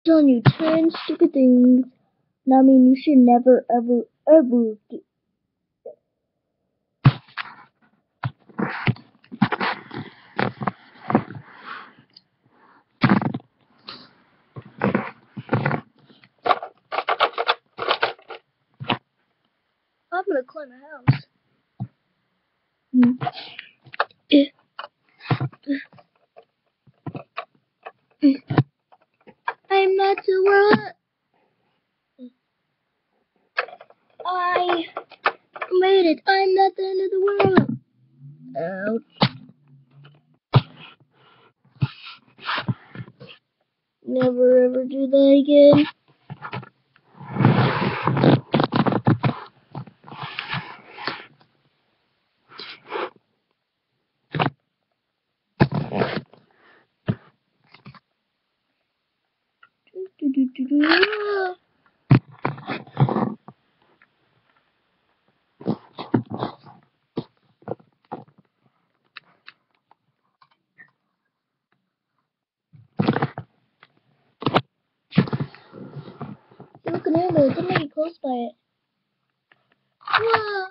Telling you 10 stupid things. And I mean, you should never, ever, ever do. I'm gonna climb a house. I'm not the world. I made it. I'm not the end of the world. Ouch. Never ever do that again. Look, an ambulance. Somebody close by it. Whoa.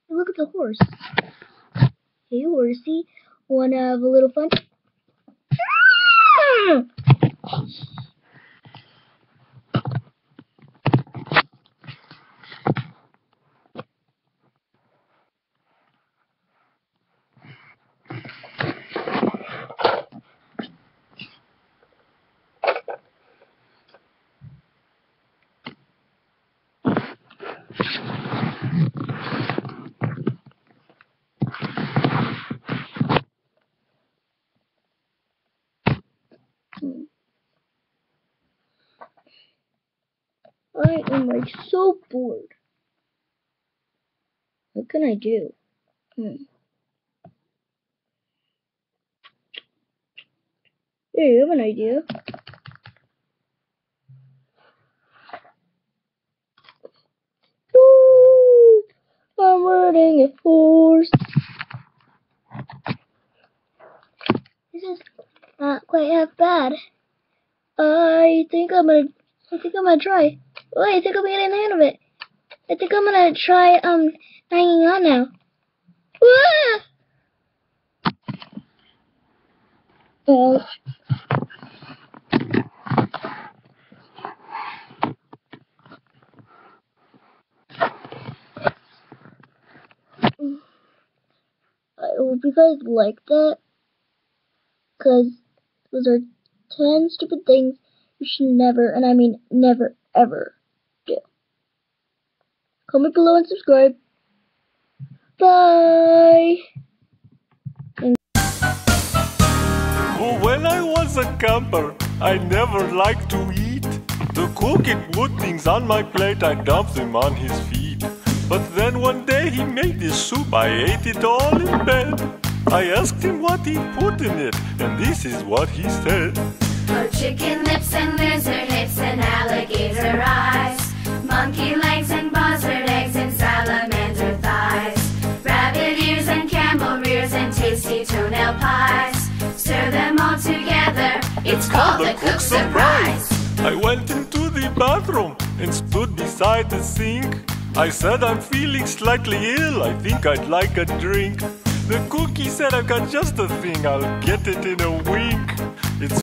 Look at the horse. Hey, horsey. Wanna have a little fun? I am like so bored. What can I do? Hey, you have an idea. Woo! I'm riding a horse. This is not quite half bad. I think I'm gonna try. Oh, I think I'm getting the hang of it. I think I'm gonna try hanging on now. Ah! Well, I hope you guys like that, because those are 10 stupid things you should never, and I mean never, ever do. Comment below and subscribe. Bye! When I was a camper, I never liked to eat. The cook it put things on my plate, I dumped them on his feet. But then one day he made this soup, I ate it all in bed. I asked him what he put in it, and this is what he said. Oh, chicken lips and lizard hips and alligator eyes, monkey legs and buzzard eggs and salamander thighs, rabbit ears and camel rears and tasty toenail pies. Stir them all together, it's called the cook surprise. I went into the bathroom and stood beside the sink. I said I'm feeling slightly ill, I think I'd like a drink. The cookie said I've got just the thing, I'll get it in a wink. It's